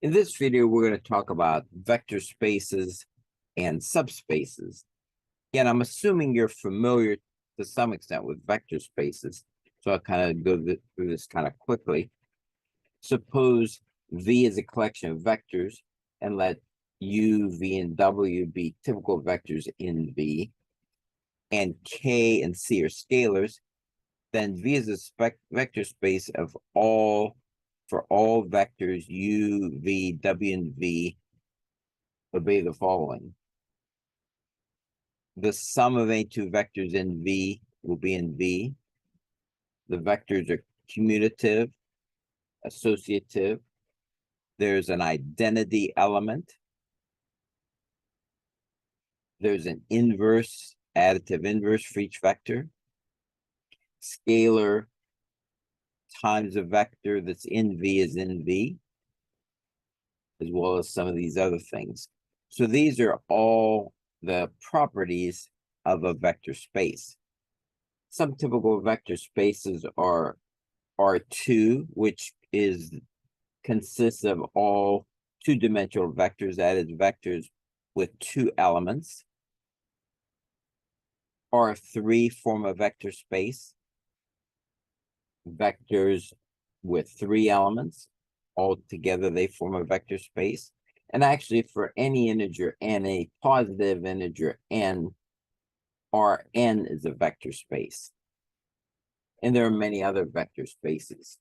In this video, we're going to talk about vector spaces and subspaces. Again, I'm assuming you're familiar to some extent with vector spaces, so I'll kind of go through this kind of quickly. Suppose V is a collection of vectors, and let U, V, and W be typical vectors in V, and K and C are scalars. Then V is a vector space of for all vectors U, V, W, and V. Obey the following. The sum of any two vectors in V will be in V. The vectors are commutative, associative. There's an identity element. There's an inverse, additive inverse for each vector. Scalar times a vector that's in V is in V, as well as some of these other things. So these are all the properties of a vector space. Some typical vector spaces are R2, which consists of all two-dimensional vectors, that is, vectors with two elements. R3 form a vector space. Vectors with three elements, all together they form a vector space. And actually, for any integer n, a positive integer n, Rn is a vector space. And there are many other vector spaces.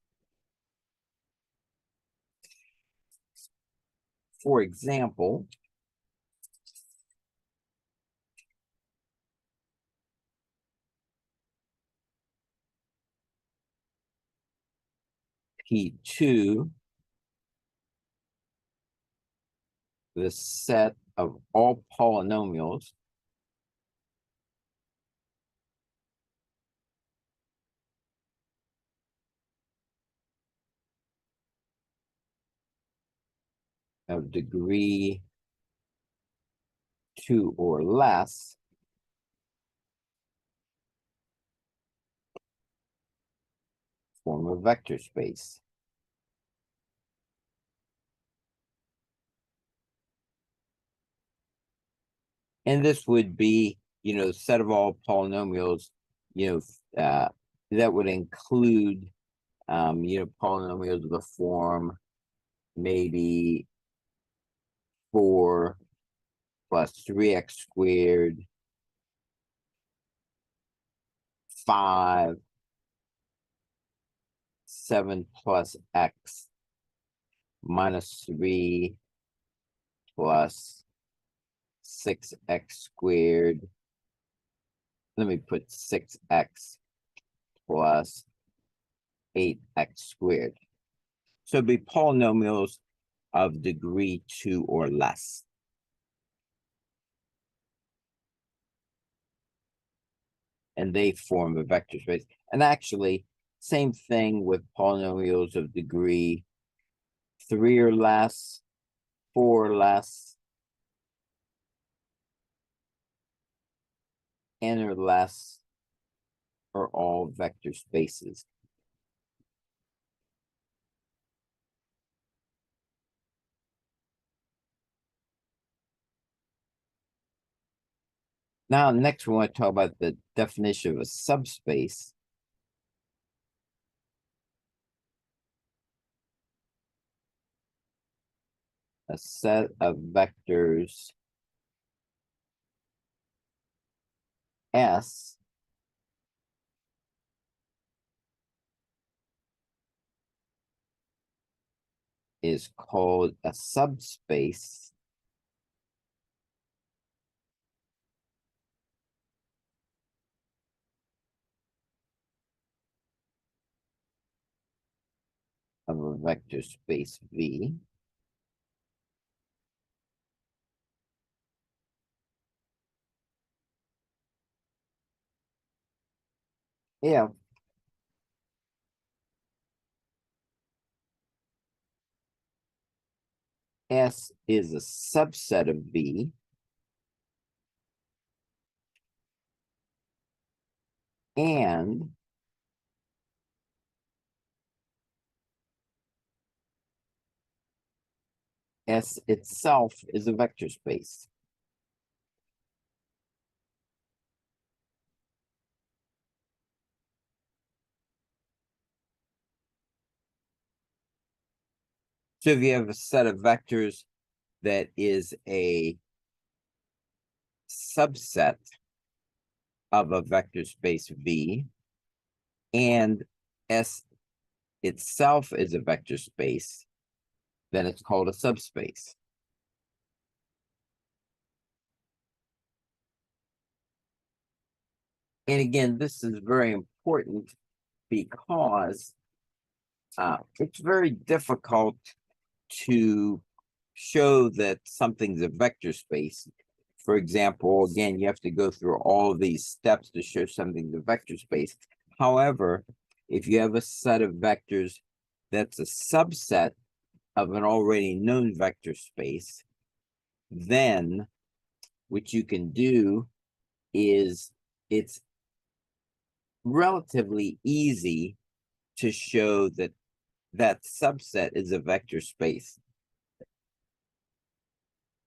For example, P2, the set of all polynomials of degree 2 or less form a vector space. And this would be, set of all polynomials, that would include, polynomials of the form maybe 4 plus 3x squared, 5, 7 plus x minus 3 plus 6x squared. Let me put 6x plus 8x squared. So it'd be polynomials of degree 2 or less. And they form a vector space. And actually, same thing with polynomials of degree 3 or less, 4 or less, n or less, are all vector spaces. Now, next we want to talk about the definition of a subspace. A set of vectors S is called a subspace of a vector space V if S is a subset of V and S itself is a vector space. So if you have a set of vectors that is a subset of a vector space V, and S itself is a vector space, then it's called a subspace. And again, this is very important because it's very difficult to show that something's a vector space. For example, again, you have to go through all of these steps to show something's a vector space. However, if you have a set of vectors that's a subset of an already known vector space, then what you can do is it's relatively easy to show that that subset is a vector space.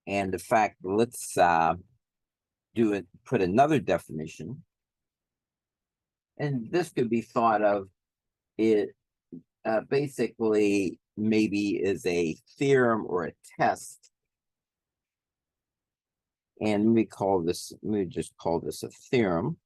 And the fact, let's put another definition. And this could be thought of it basically maybe is a theorem or a test. And let me just call this a theorem.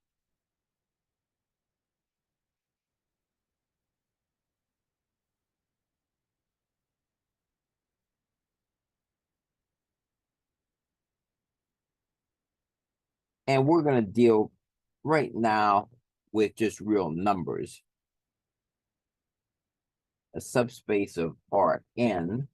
And we're going to deal right now with just real numbers. A subspace of Rn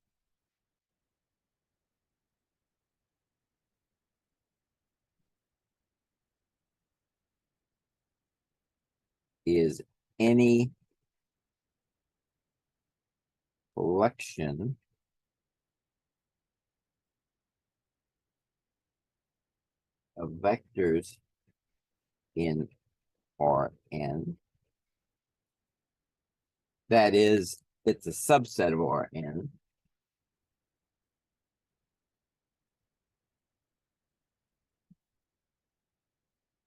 is any collection of vectors in Rn. That is, it's a subset of Rn.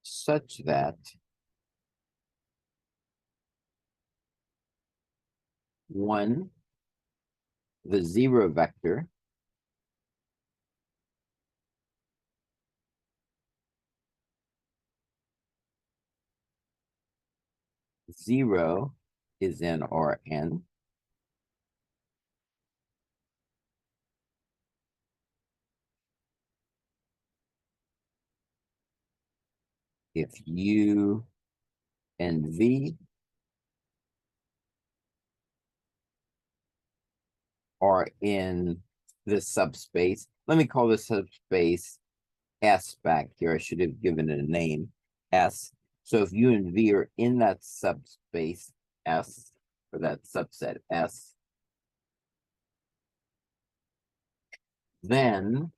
Such that one, the zero vector zero is in Rn. If U and V are in this subspace, let me call this subspace S back here. I should have given it a name, S. So if U and V are in that subspace S, or that subset S, then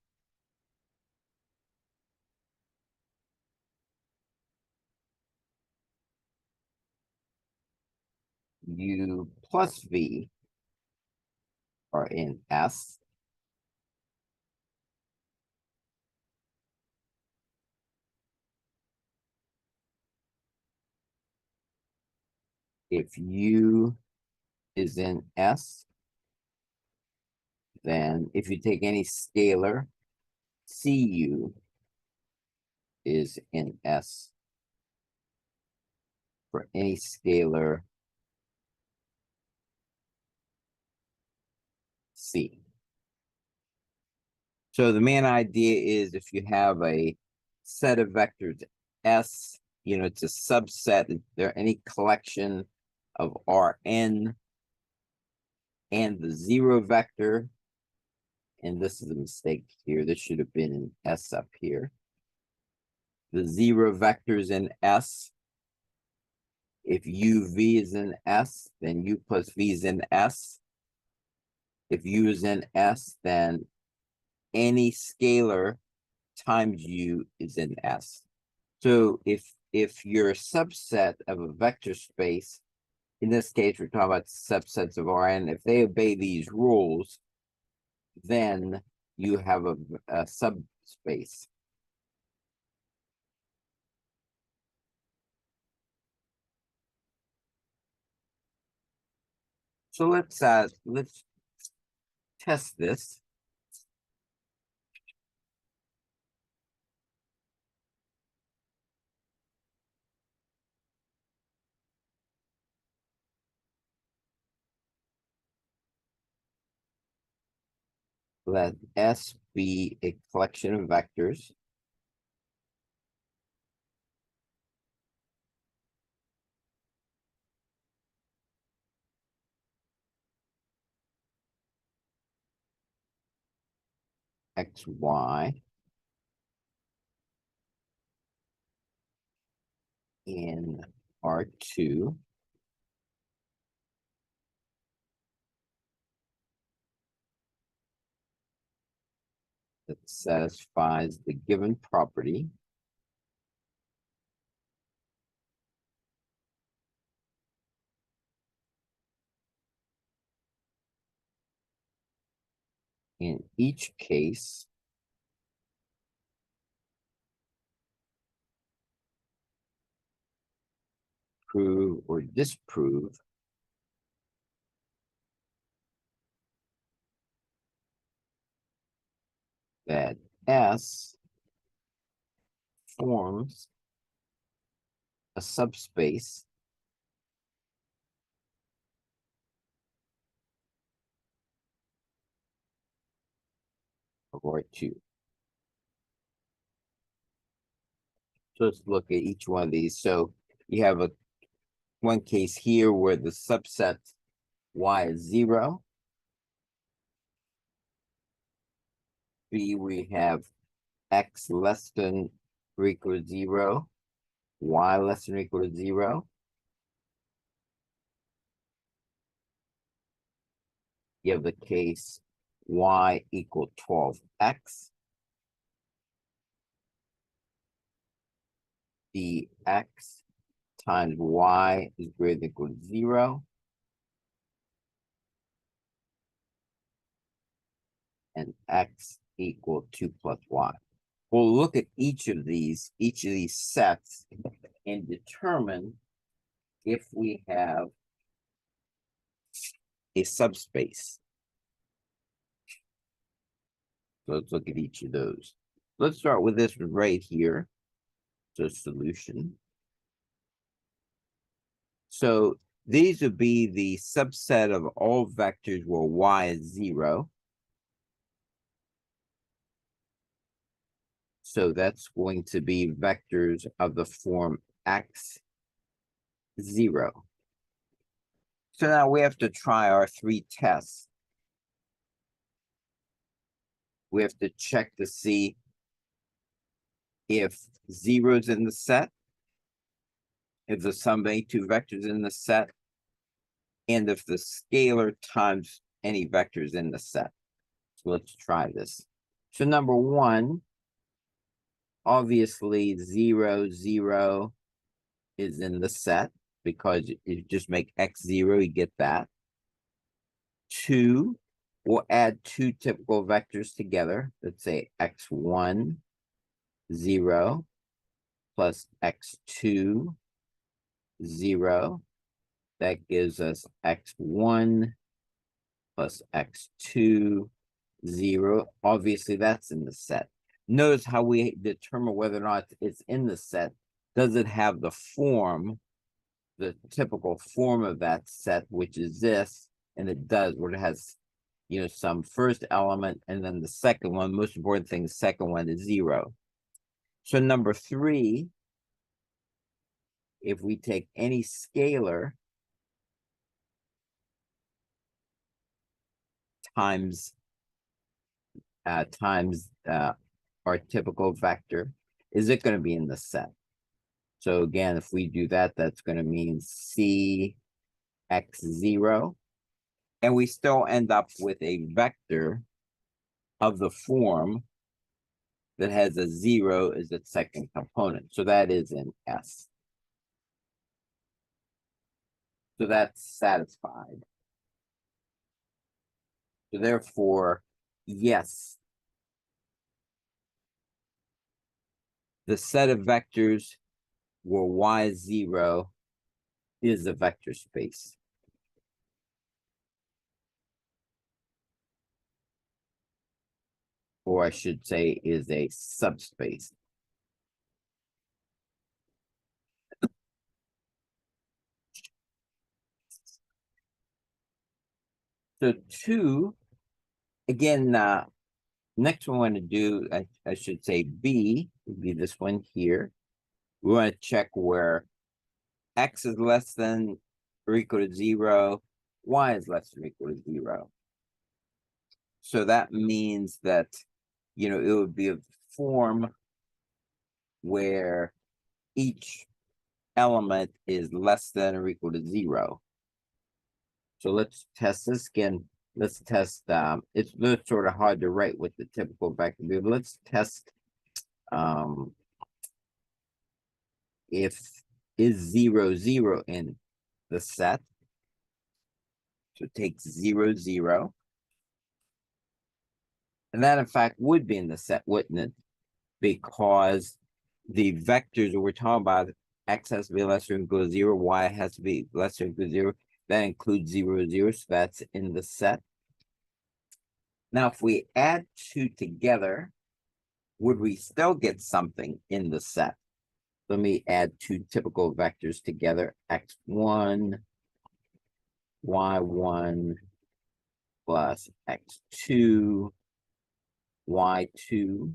U plus V are in S. If U is in S, then if you take any scalar, CU is in S for any scalar C. So the main idea is if you have a set of vectors S, it's a subset. If there any collection of Rn and the zero vector, and this is a mistake here. This should have been an S up here. The zero vectors in S. If UV is in S, then U plus V is in S. If U is in S, then any scalar times U is in S. So if you're a subset of a vector space, in this case, we're talking about subsets of Rn, if they obey these rules, then you have a subspace. So let's test this. Let S be a collection of vectors X, Y in R2 that satisfies the given property in each case prove or disprove that S forms a subspace of R2. So let's look at each one of these. So you have one case here where the subset Y is 0. B, we have X less than or equal to 0, Y less than or equal to 0. You have the case Y equal 12X. The X times Y is greater than or equal to 0. And X equal 2 plus Y. We'll look at each of these sets and determine if we have a subspace. So let's look at each of those. Let's start with this one right here. So solution. So these would be the subset of all vectors where Y is 0. So that's going to be vectors of the form X 0. So now we have to try our 3 tests. We have to check to see if 0 is in the set, if the sum of any 2 vectors in the set, and if the scalar times any vectors in the set. So let's try this. So number 1, obviously 0, 0 is in the set because you just make X 0, you get that. 2, we'll add 2 typical vectors together. Let's say X1, 0 plus X2, 0. That gives us X1 plus X2, 0. Obviously, that's in the set. Notice how we determine whether or not it's in the set. Does it have the form, the typical form of that set, which is this? And it does, where it has, some first element, and then the second one, most important thing, the second one is 0. So number 3, if we take any scalar times our typical vector, is it going to be in the set? So again, if we do that, that's going to mean C X 0. And we still end up with a vector of the form that has a 0 as its second component. So that is in S. So that's satisfied. So therefore, yes, the set of vectors where y is 0 is a vector space. Or I should say is a subspace. So 2, again, next one I want to do, I should say B, would be this one here. We want to check where x is less than or equal to 0, y is less than or equal to 0. So that means that, it would be a form where each element is less than or equal to 0. So let's test this again. Let's test, it's sort of hard to write with the typical vector view. Let's test if is 0, 0 in the set. So take 0, 0. And that in fact would be in the set, wouldn't it? Because the vectors that we're talking about, x has to be less than or equal to 0, y has to be less than or equal to 0. That includes 0, 0, so that's in the set. Now, if we add 2 together, would we still get something in the set? Let me add 2 typical vectors together, x1, y1 plus x2, y2,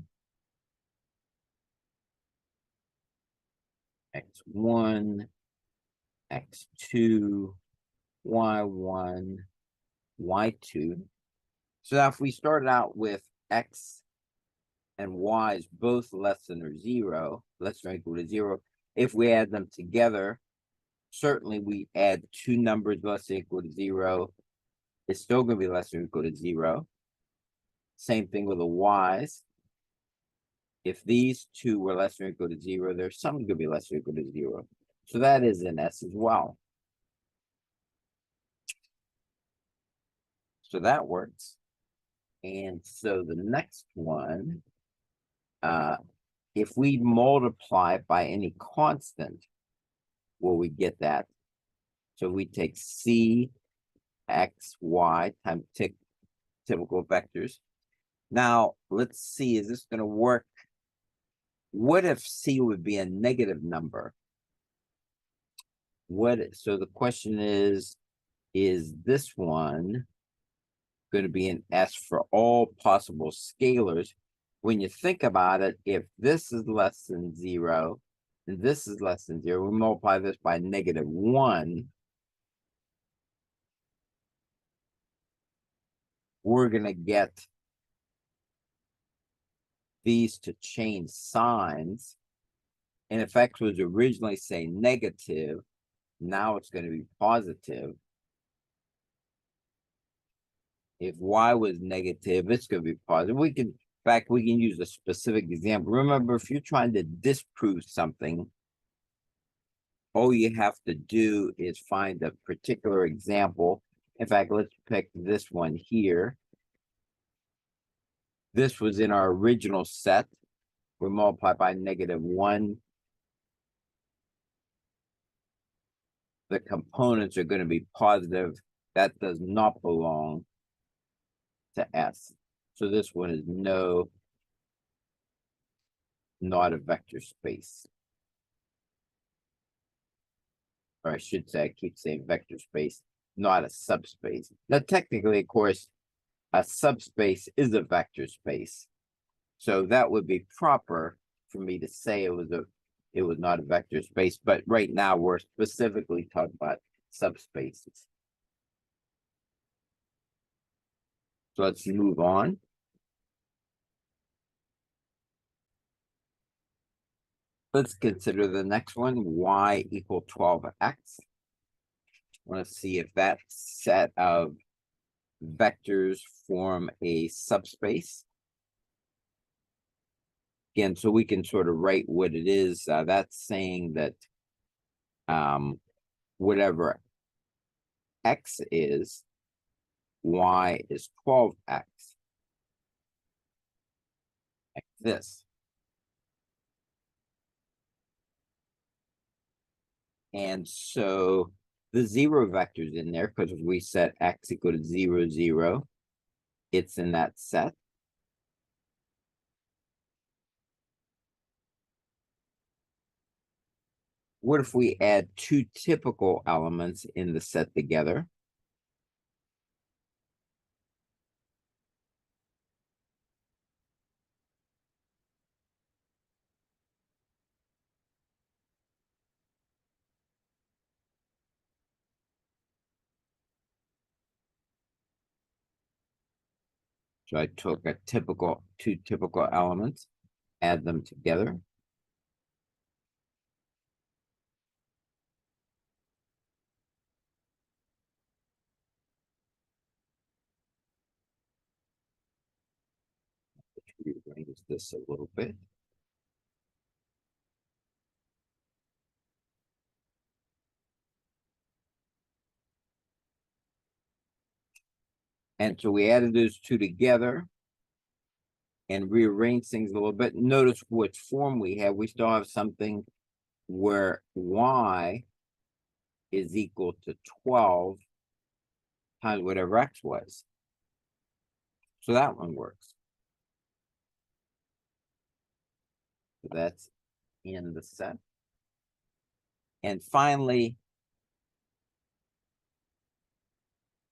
x1, x2, y1, y2. So now if we started out with x and y is both less than or 0, less than or equal to 0, if we add them together, certainly we add 2 numbers less than or equal to 0, it's still going to be less than or equal to 0. Same thing with the y's. If these 2 were less than or equal to 0, there's something going to be less than or equal to 0. So that is in S as well. So that works. And so the next one, if we multiply by any constant, will we get that? So we take C, X, Y times typical vectors. Now, let's see, is this going to work? What if C would be a negative number? So the question is this one going to be an S for all possible scalars? When you think about it, if this is less than 0, and this is less than 0, we multiply this by -1, we're going to get these to change signs. And if X was originally, say, negative, now it's going to be positive. If Y was negative, it's going to be positive. In fact, we can use a specific example. Remember, if you're trying to disprove something, all you have to do is find a particular example. In fact, let's pick this one here. This was in our original set. We multiply by -1. The components are going to be positive. That does not belong to S. So this one is not a vector space. Or I should say, I keep saying vector space, not a subspace. Now, technically, of course, a subspace is a vector space. So that would be proper for me to say it was not a vector space, but right now we're specifically talking about subspaces. So let's move on. Let's consider the next one, y equal 12x. I want to see if that set of vectors form a subspace. Again, so we can sort of write what it is. That's saying that whatever x is, y is 12x. this. And so the zero vector's in there because if we set x equal to 0, 0, it's in that set. What if we add two typical elements in the set together? So I took two typical elements, add them together. Rearrange this a little bit. And so we added those two together and rearrange things a little bit. Notice which form we have. We still have something where y is equal to 12 times whatever x was. So that one works. So that's in the set. And finally,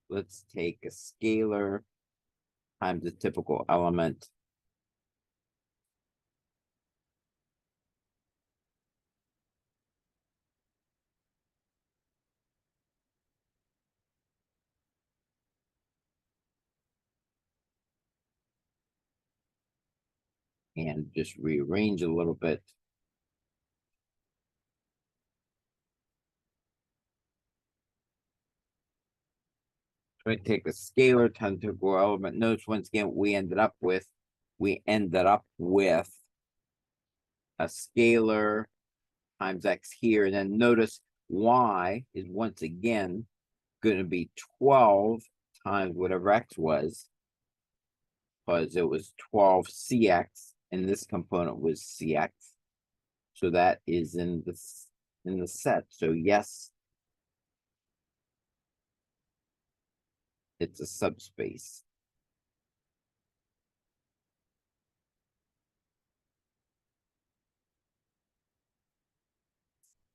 let's take a scalar times a typical element. And just rearrange a little bit. So I take a scalar times a typical element. Notice once again what we ended up with. We ended up with a scalar times x here. And then notice y is once again going to be 12 times whatever x was, because it was 12 cx, and this component was cx. So that is in the set. So yes, it's a subspace.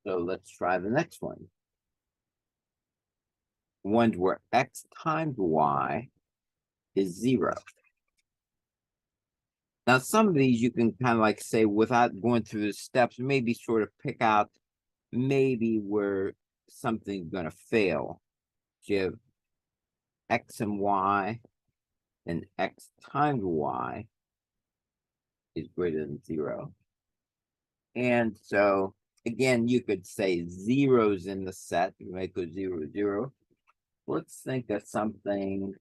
So let's try the next one. Ones where x times y is 0. Now, some of these you can kind of like say without going through the steps, maybe sort of pick out maybe where something's going to fail. So you have x and y, and x times y is greater than 0. And so, again, you could say zeros in the set. You make a 0, 0. Let's think of something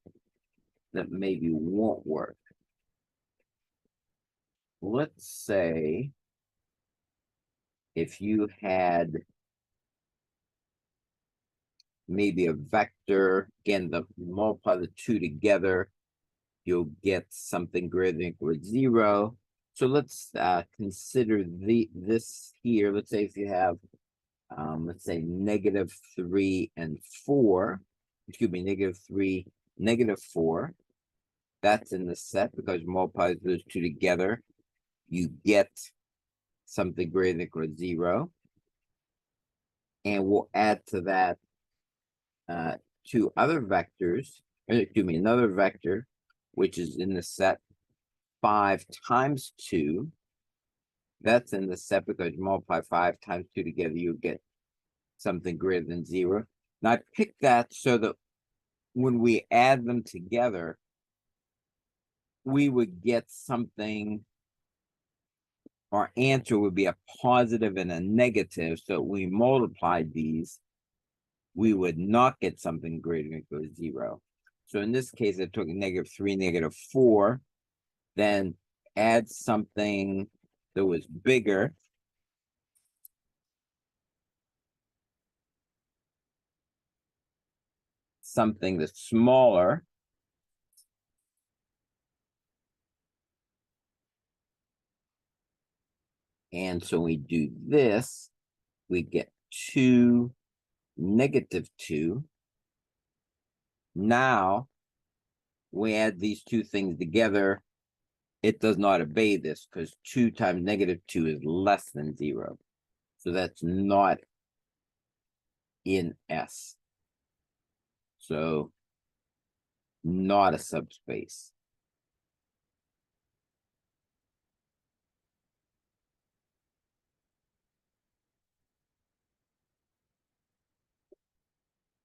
that maybe won't work. Let's say if you had maybe a vector, again, multiply the two together, you'll get something greater than or equal to 0. So let's consider this here. Let's say if you have, let's say -3 and 4, excuse me, -3, -4. That's in the set because multiply those two together, you get something greater than or equal to 0. And we'll add to that two other vectors, excuse me, another vector, which is in the set 5 times 2. That's in the set because you multiply 5 times 2 together, you get something greater than 0. Now I picked that so that when we add them together, we would get something, our answer would be a positive and a negative. So we multiplied these, we would not get something greater than or equal to 0. So in this case, I took -3, -4, then add something that was bigger. Something that's smaller. And so we do this, we get 2, -2. Now we add these two things together. It does not obey this because 2 times -2 is less than 0. So that's not in S. So not a subspace.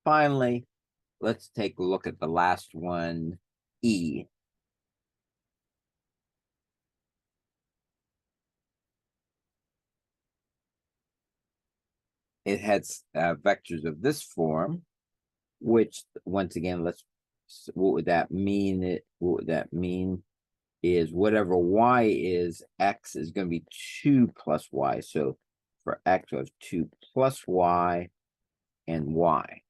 Finally, let's take a look at the last one, E. It has vectors of this form, which once again, what would that mean? What would that mean is whatever y is, x is going to be 2 plus y. So for x, we have 2 plus y and y.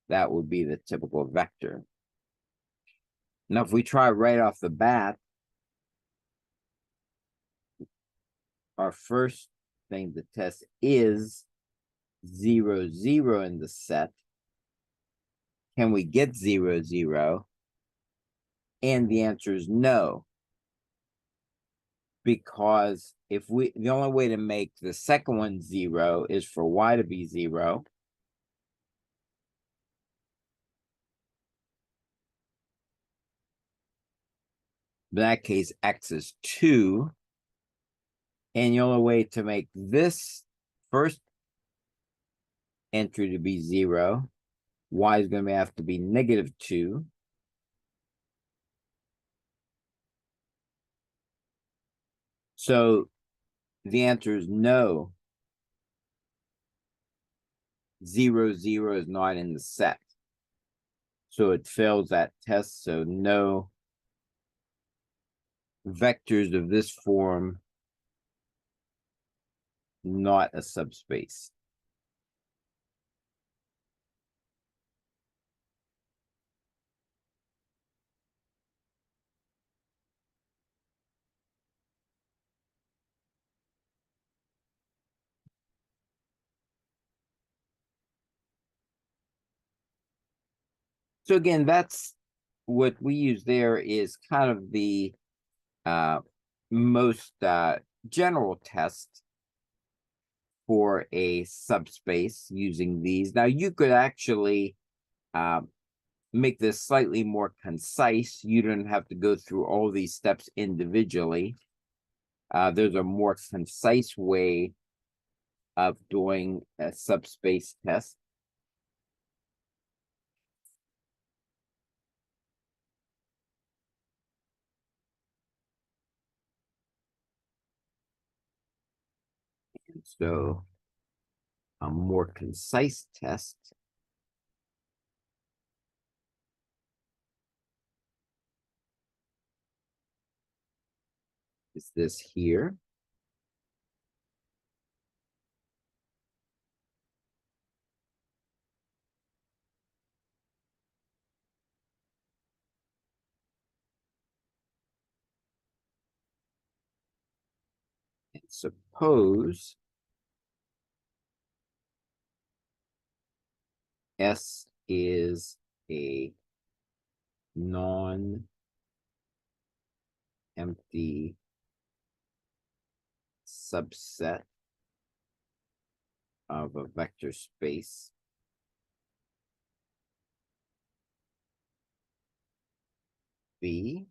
That would be the typical vector. Now, if we try right off the bat, our first thing to test is 0, 0 in the set. Can we get 0, 0? And the answer is no. Because the only way to make the second one 0 is for y to be 0. In that case, x is 2. And the only way to make this first entry to be 0, y is going to have to be -2. So the answer is no. 0, 0 is not in the set. So it fails that test. So no vectors of this form, not a subspace. So again, that's what we use there is kind of the most general test for a subspace using these. Now you could actually make this slightly more concise. You don't have to go through all these steps individually. There's a more concise way of doing a subspace test. And so a more concise test is this here. And suppose S is a non-empty subset of a vector space V.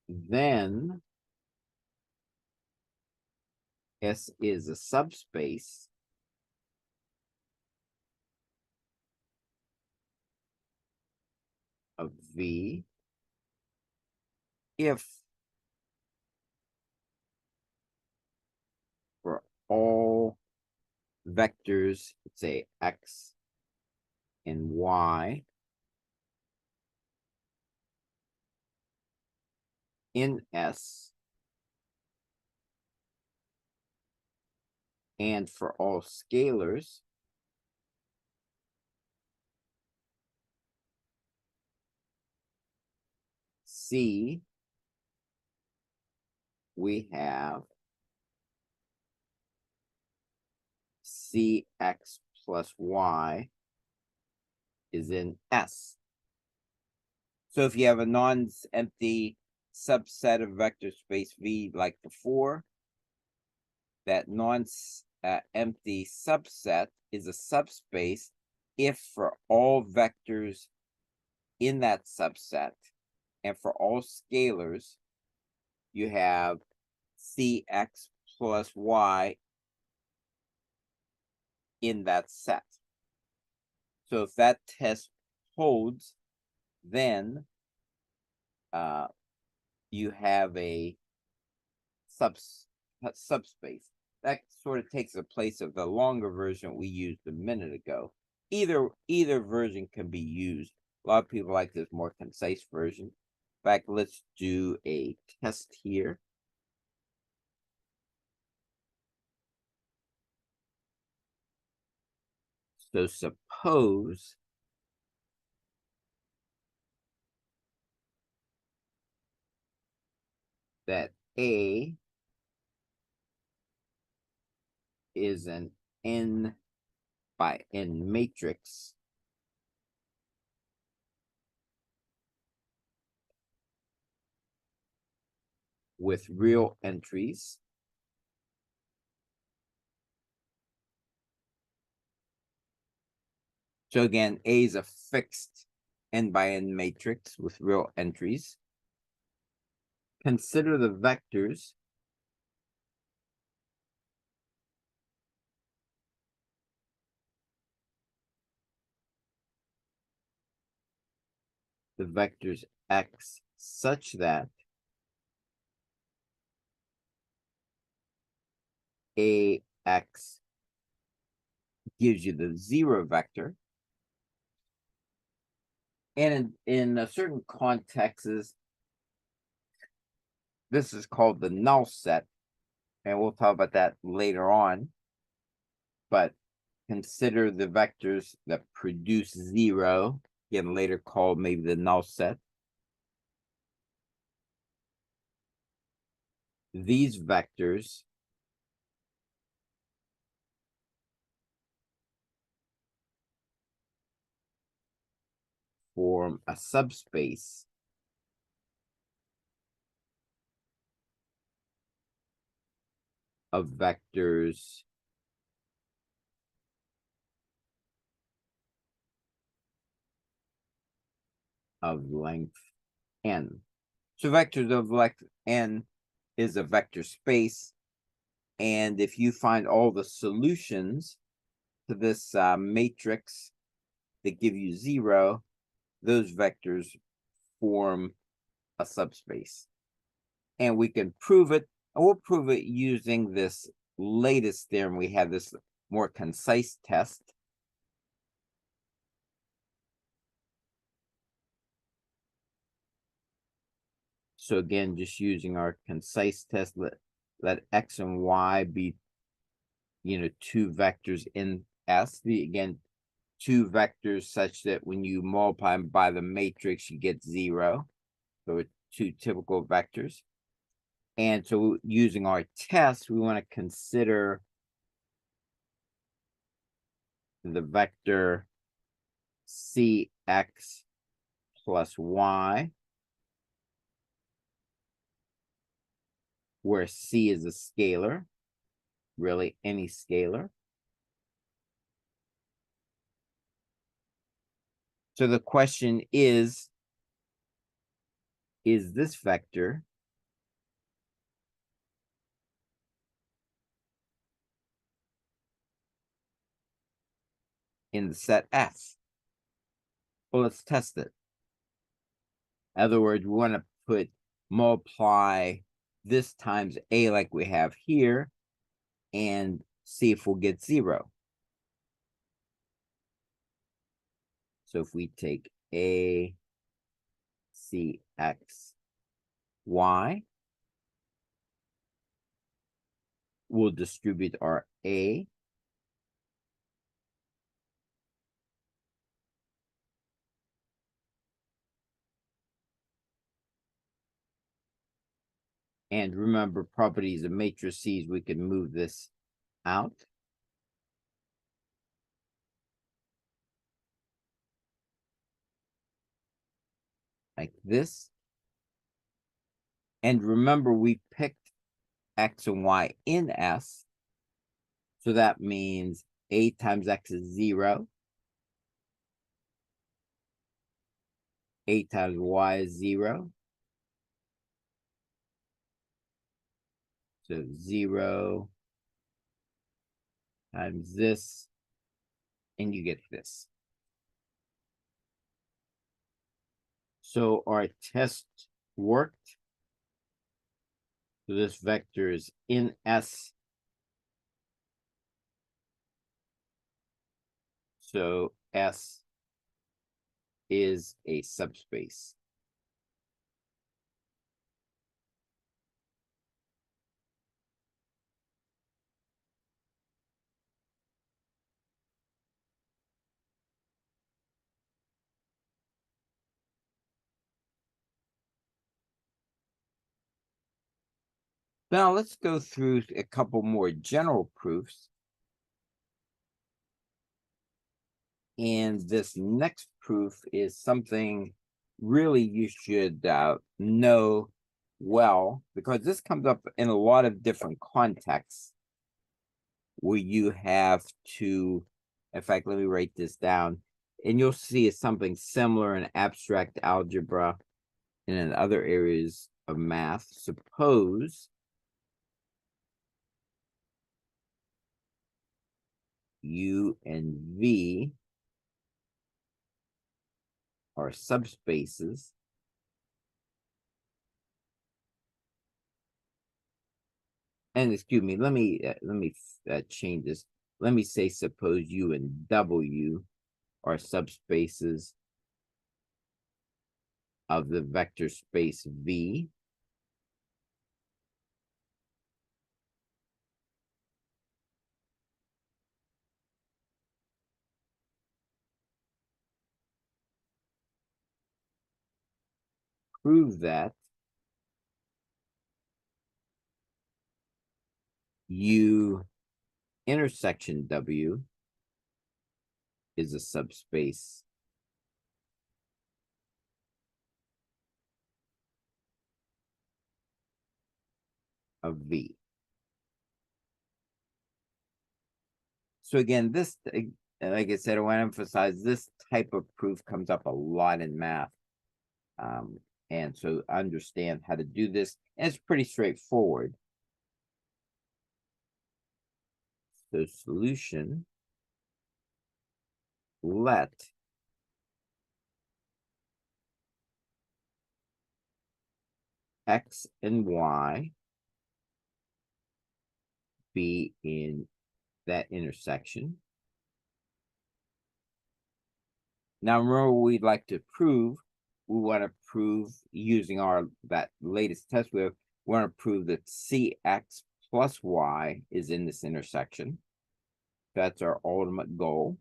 Then S is a subspace of V if for all vectors, say X and Y in S, and for all scalars C we have cx plus y is in S. So if you have a non-empty subset of vector space V like before, that non-empty subset is a subspace if for all vectors in that subset and for all scalars, you have cx plus y in that set. So if that test holds, then you have a subspace. That sort of takes the place of the longer version we used a minute ago. Either version can be used. A lot of people like this more concise version. In fact, let's do a test here. So suppose that A is an n by n matrix with real entries. So again, A is a fixed n by n matrix with real entries. Consider the vectors x such that ax gives you the 0 vector. And in a certain contexts, this is called the null set. And we'll talk about that later on. But consider the vectors that produce 0, again, later called maybe the null set. These vectors form a subspace of vectors of length n. So vectors of length n is a vector space. And if you find all the solutions to this matrix that give you 0, those vectors form a subspace. And we can prove it. And we'll prove it using this latest theorem. We have this more concise test. So again, just using our concise test, let x and y be, two vectors in S. Again, two vectors such that when you multiply them by the matrix, you get 0. So two typical vectors. And so using our test, we want to consider the vector cx plus y, where c is a scalar, really any scalar. So the question is this vector in the set S? Well, let's test it. In other words, we want to multiply this times A like we have here and see if we'll get 0. So if we take A, C, X, Y, we'll distribute our A. And remember, properties of matrices, we can move this out. Like this. And remember, we picked X and Y in S. So that means A times X is 0. A times Y is 0. So 0 times this, and you get this. So our test worked. So this vector is in S. So S is a subspace. Now let's go through a couple more general proofs. And this next proof is something really you should know well, because this comes up in a lot of different contexts where you have to, in fact, let me write this down, and you'll see it's something similar in abstract algebra and in other areas of math. Suppose U and V are subspaces and excuse me, let me change this. Let me say suppose U and W are subspaces of the vector space V. Prove that U intersection W is a subspace of V. So again, this, like I said, I want to emphasize this type of proof comes up a lot in math. And so understand how to do this. And it's pretty straightforward. So solution, let X and Y be in that intersection. Now remember, we'd like to prove, we want to prove using that latest test we want to prove that CX plus Y is in this intersection. That's our ultimate goal.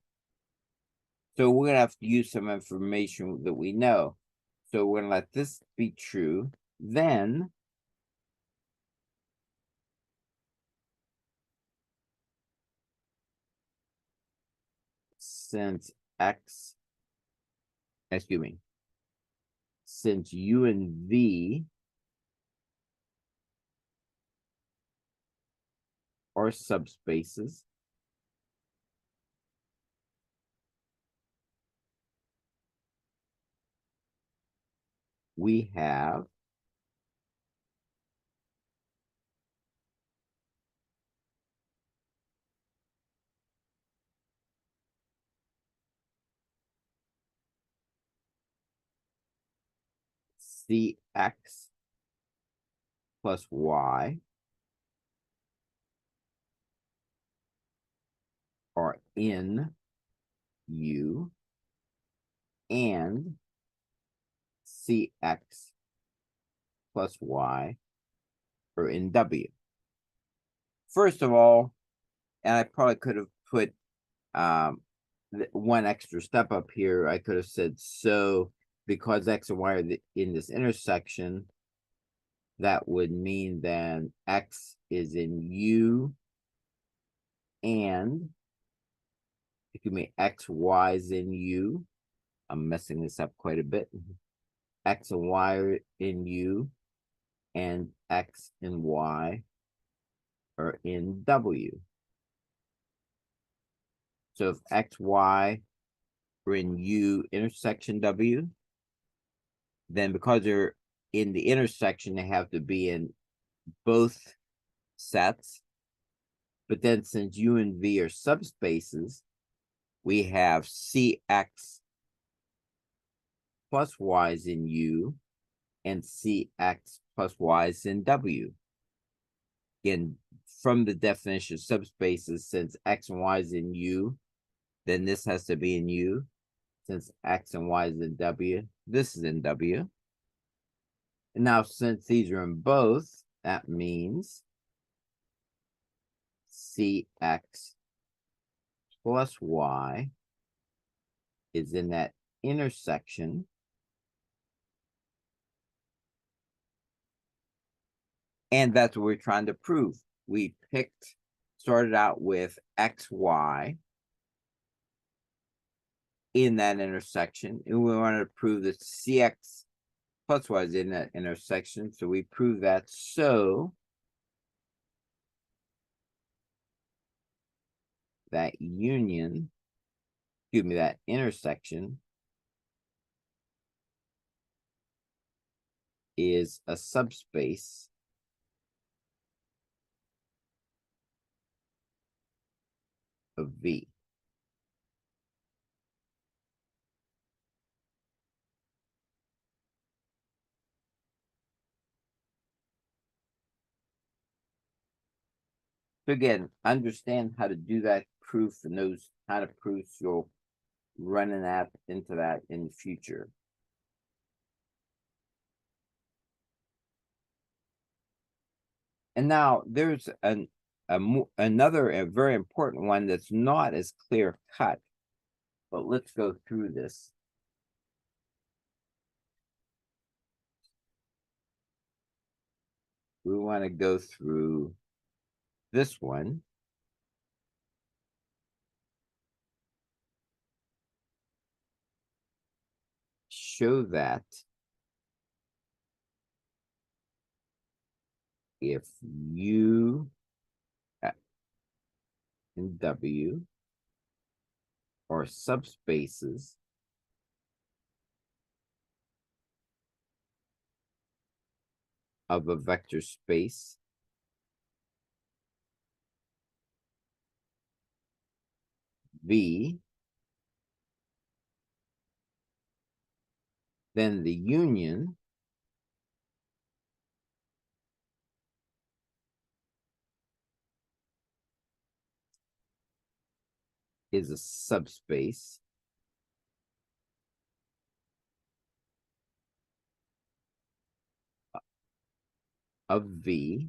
So we're gonna have to use some information that we know. So we're gonna let this be true. Then since since U and V are subspaces, we have CX plus Y are in U and CX plus Y are in W. First of all, and I probably could have put one extra step up here. I could have said, so because X and Y are in this intersection, that would mean then X is in U, and it could mean X, Y is in U. I'm messing this up quite a bit. X and Y are in U, and X and Y are in W. So if X, Y are in U intersection W, then because they're in the intersection, they have to be in both sets. But then since U and V are subspaces, we have CX plus Y is in U, and CX plus Y is in W. Again, from the definition of subspaces, since X and Y is in U, then this has to be in U. Since X and Y is in W, this is in W. And now since these are in both, that means CX plus Y is in that intersection. And that's what we're trying to prove. We started out with XY in that intersection, and we wanted to prove that CX plus Y is in that intersection. So we prove that. So that union, excuse me, that intersection is a subspace of V. So again, understand how to do that proof and those kind of proofs you'll run into that in the future. And now there's another very important one that's not as clear cut, but let's go through this. We want to go through this one. Show that if U and W are subspaces of a vector space V, then the union is a subspace of V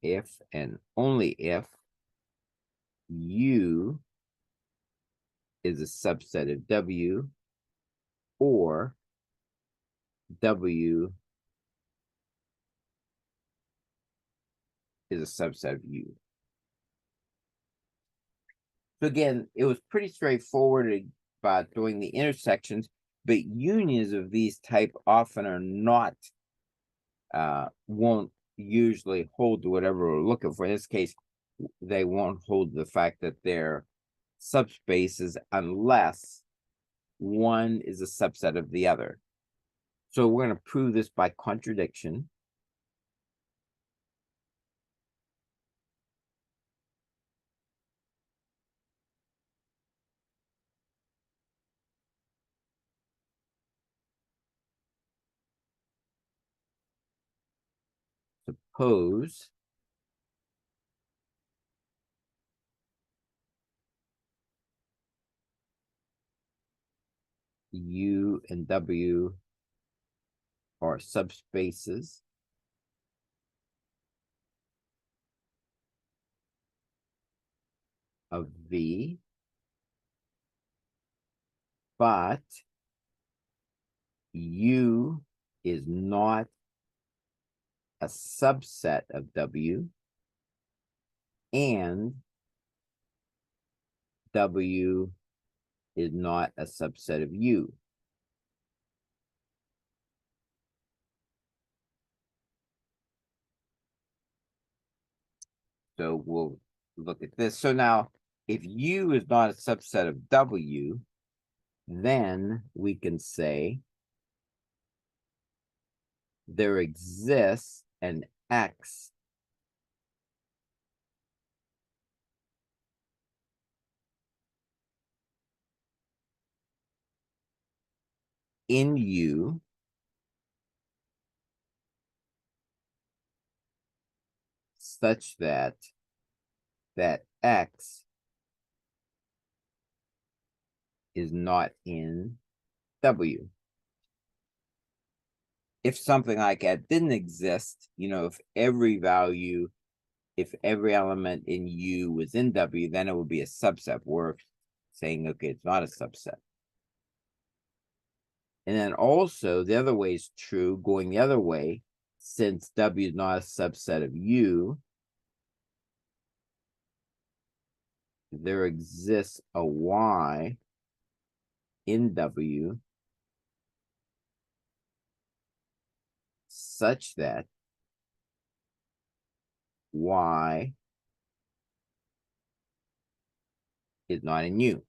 if and only if U is a subset of W, or W is a subset of U. So again, it was pretty straightforward about doing the intersections, but unions of these type often are not, won't usually hold to whatever we're looking for. In this case, they won't hold the fact that they're subspaces unless one is a subset of the other. So we're going to prove this by contradiction. Suppose U and W are subspaces of V but U is not a subset of W, and W is not a subset of U. So we'll look at this. So now, if U is not a subset of W, then we can say there exists an X in U such that X is not in W. If something like that didn't exist, if every element in U was in W, then it would be a subset. We're saying, okay, it's not a subset. And then also the other way is true, going the other way, since W is not a subset of U, there exists a Y in W such that Y is not in U.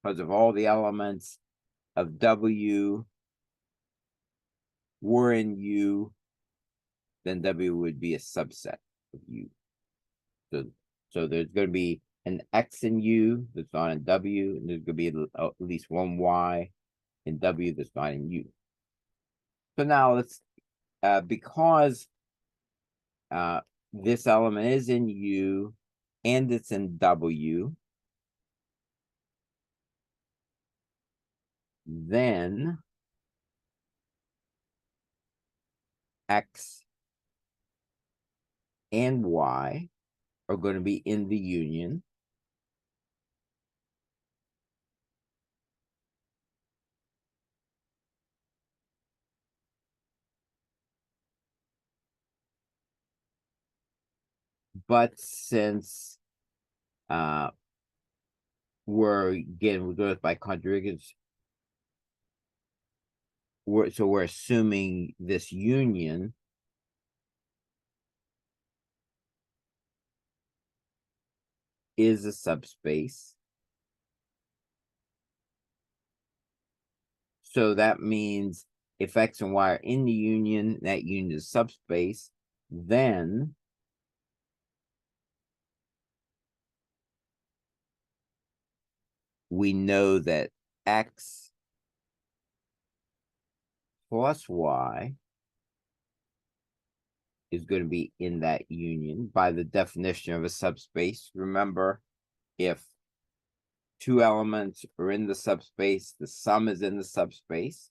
Because of all the elements of W were in U, then W would be a subset of U. So there's going to be an X in U that's not in W, and there's going to be at least one Y in W that's not in U. So now let's, because this element is in U and it's in W, then X and Y are going to be in the union. But since we're doing it by contradictions, we're assuming this union is a subspace. So that means if X and Y are in the union, that union is subspace, then we know that X plus Y is going to be in that union by the definition of a subspace. Remember, if two elements are in the subspace, the sum is in the subspace.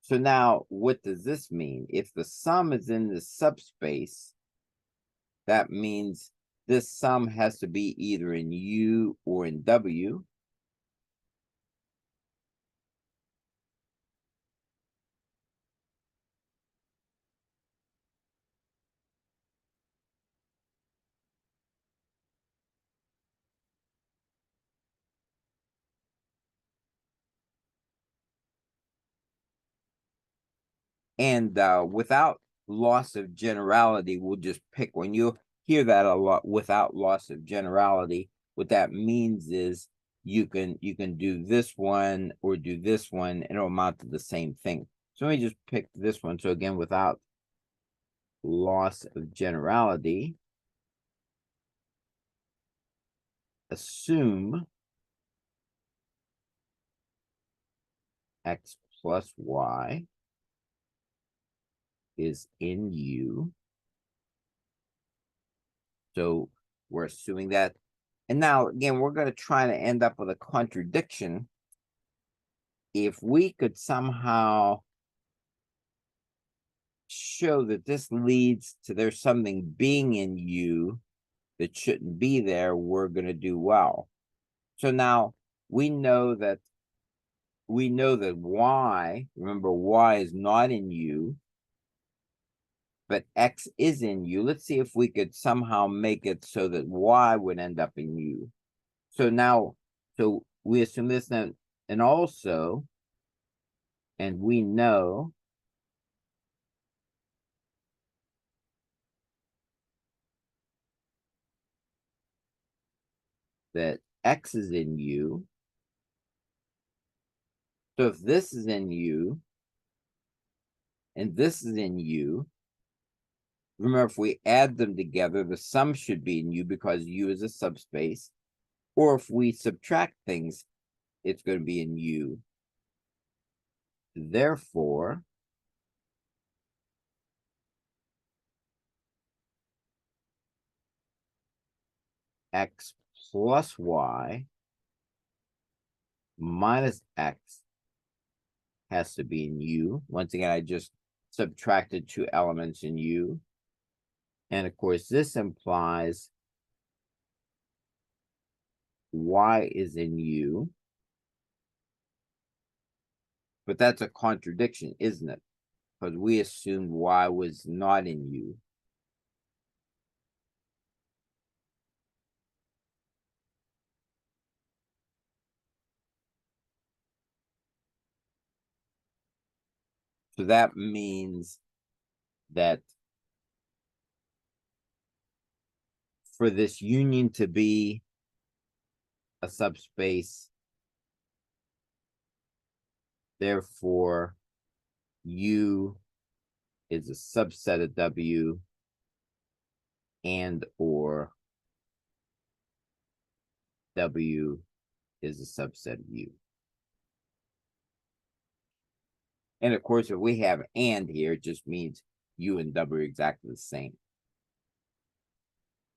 So now, what does this mean? If the sum is in the subspace, that means this sum has to be either in U or in W. And without loss of generality, we'll just pick one. You'll hear that a lot, without loss of generality. What that means is you can do this one or do this one, and it'll amount to the same thing. So let me just pick this one. So again, without loss of generality, assume X plus Y is in U. So we're assuming that. And now, again, we're going to try to end up with a contradiction. If we could somehow show that this leads to there's something being in U that shouldn't be there, we're going to do well. So now we know that y, remember y is not in U, but x is in U. Let's see if we could somehow make it so that y would end up in U. So now, so we assume this now, and also, and we know that x is in U. So if this is in U, and this is in U, remember, if we add them together, the sum should be in U because U is a subspace. Or if we subtract things, it's going to be in U. Therefore, x plus y minus x has to be in U. Once again, I just subtracted two elements in U. And of course, this implies y is in U. But that's a contradiction, isn't it? Because we assumed y was not in U. So that means that for this union to be a subspace, therefore U is a subset of W and or W is a subset of U. And of course, if we have and here, it just means U and W are exactly the same.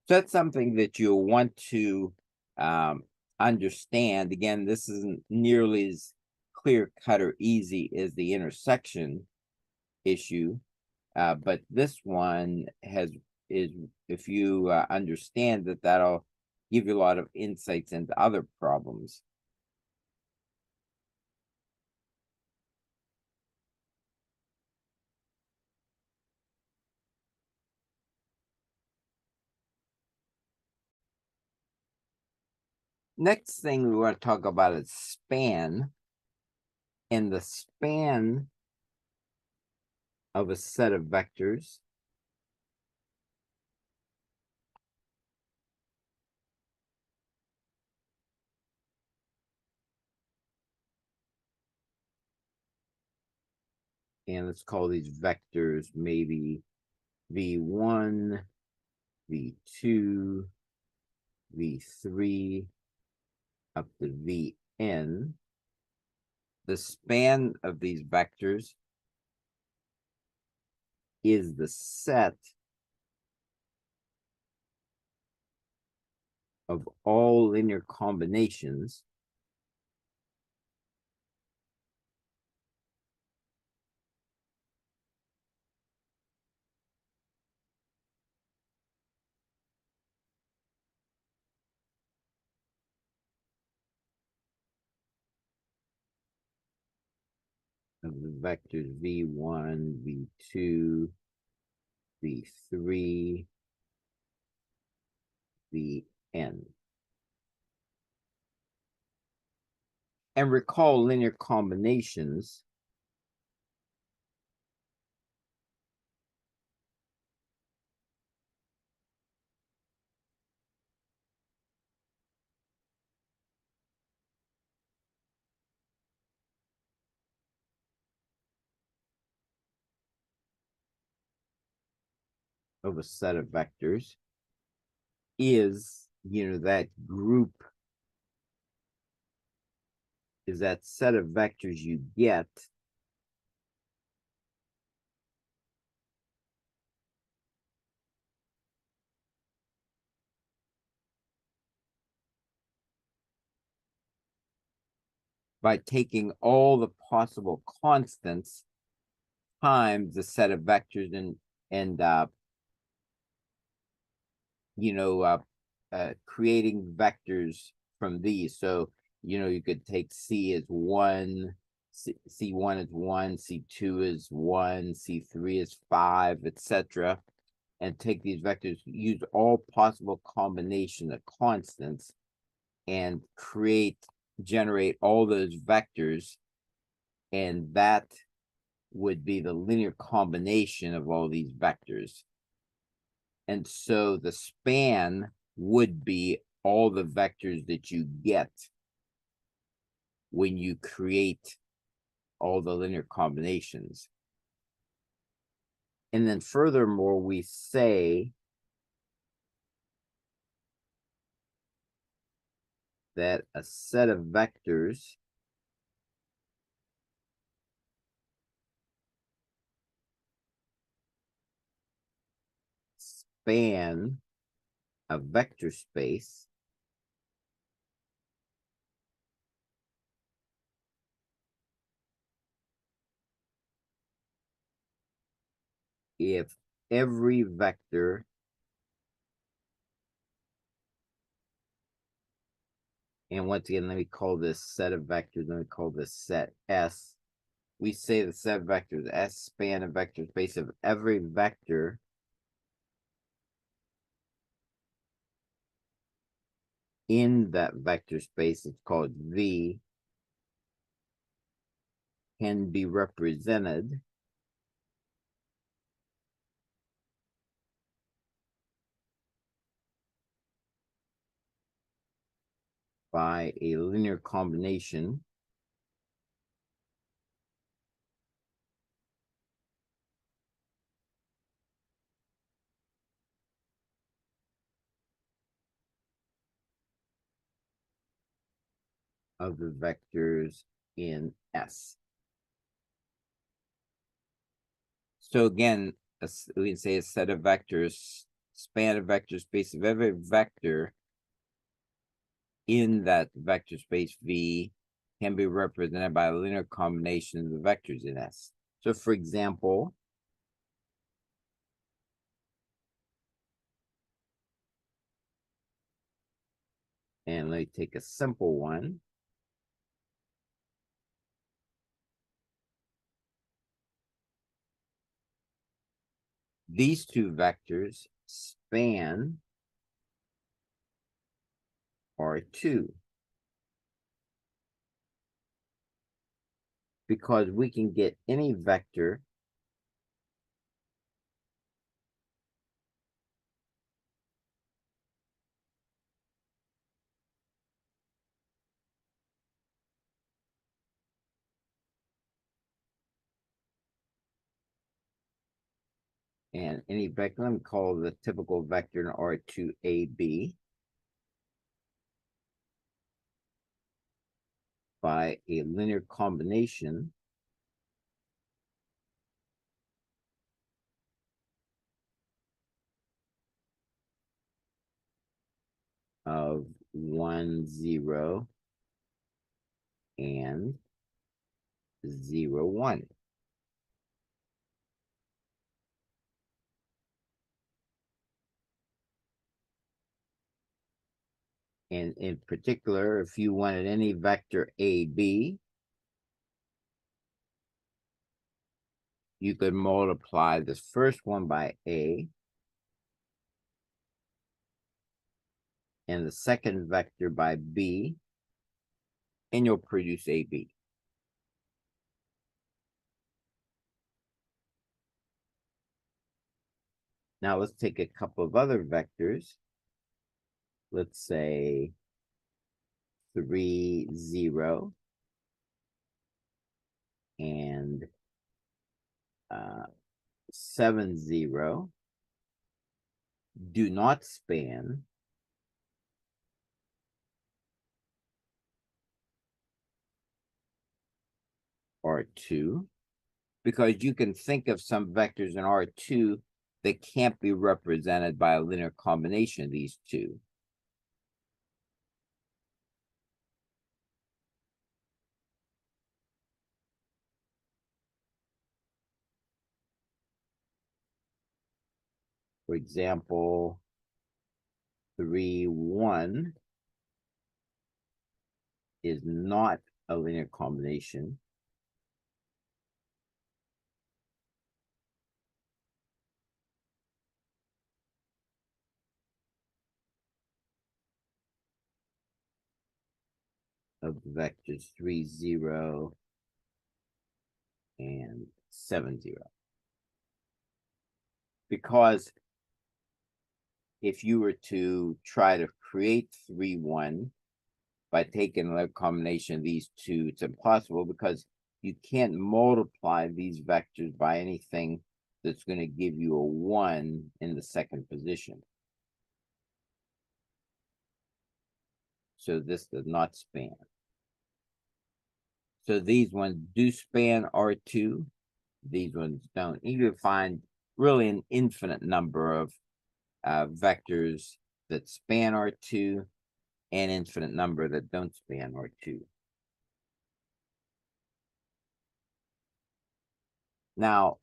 So that's something that you'll want to understand. Again, this isn't nearly as clear cut or easy as the intersection issue, but this one is if you understand that, that'll give you a lot of insights into other problems. Next thing we want to talk about is span. And the span of a set of vectors and let's call these vectors maybe v1, v2, v3 up to vn. The span of these vectors is the set of all linear combinations of the vectors v1, v2, v3, vn. And recall linear combinations of a set of vectors is, that group is that set of vectors you get by taking all the possible constants times the set of vectors and creating vectors from these. So, you could take C as 1, C1 is 1, C2 is 1, C3 is 5, etc. And take these vectors, use all possible combination of constants and generate all those vectors. And that would be the linear combination of all these vectors. And so the span would be all the vectors that you get when you create all the linear combinations. And then furthermore, we say that a set of vectors span a vector space if every vector and once again, let me call this set of vectors, let me call this set S. We say the set of vectors S span a vector space of every vector in that vector space, it's called V, can be represented by a linear combination of the vectors in S. So again, we can say a set of vectors span a vector space of every vector in that vector space V can be represented by a linear combination of the vectors in S. So for example, and let me take a simple one. These two vectors span R2 because we can get any vector and any vector, let me call the typical vector in R2 AB by a linear combination of 1, 0 and 0, 1. And in particular, if you wanted any vector AB, you could multiply this first one by A and the second vector by B, and you'll produce AB. Now let's take a couple of other vectors. Let's say 3, 0 and 7, 0 do not span R2 because you can think of some vectors in R2 that can't be represented by a linear combination of these two. For example, 3, 1 is not a linear combination of the vectors 3, 0, and 7, 0. Because if you were to try to create 3, 1 by taking a combination of these two, it's impossible because you can't multiply these vectors by anything that's going to give you a 1 in the second position. So this does not span. So these ones do span R2. These ones don't. You can find really an infinite number of vectors that span R2 and infinite number that don't span R2. Now,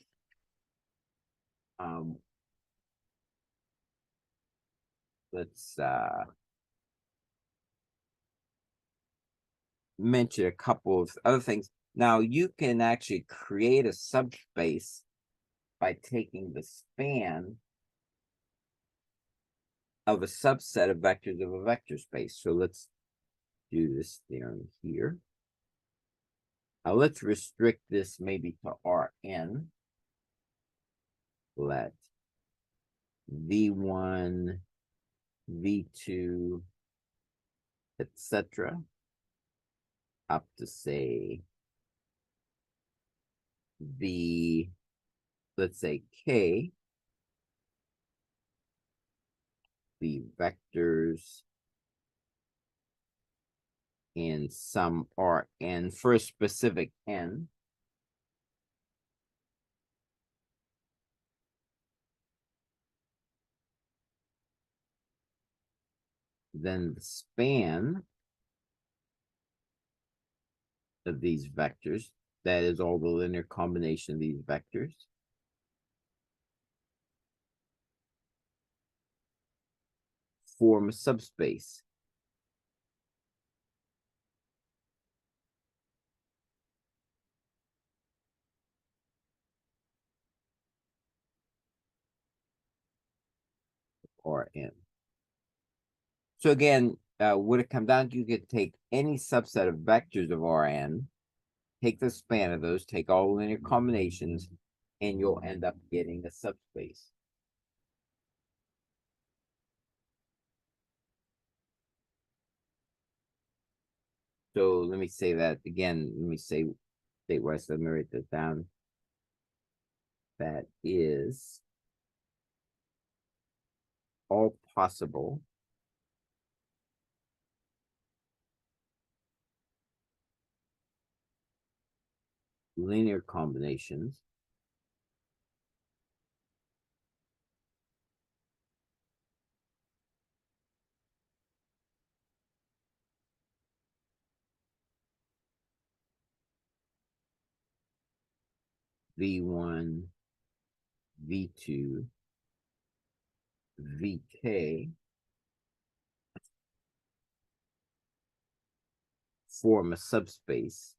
let's mention a couple of other things. Now, you can actually create a subspace by taking the span of a subset of vectors of a vector space. So let's do this theorem here. Now let's restrict this maybe to Rn. Let V1, V2, etc. up to say V, let's say K, the vectors in some Rn for a specific n. Then the span of these vectors, that is all the linear combination of these vectors, form a subspace. Rn. So again, would it come down to you could take any subset of vectors of Rn, take the span of those, take all linear combinations, and you'll end up getting a subspace. So let me say that again. Let me say statewise. Let me write this down. That is all possible linear combinations V1, V2, VK form a subspace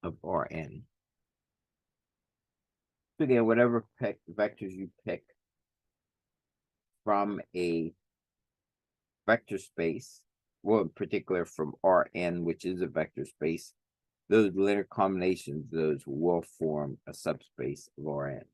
of Rn. So again, whatever vectors you pick from a vector space, well, in particular from Rn, which is a vector space, those linear combinations, those will form a subspace of Rn.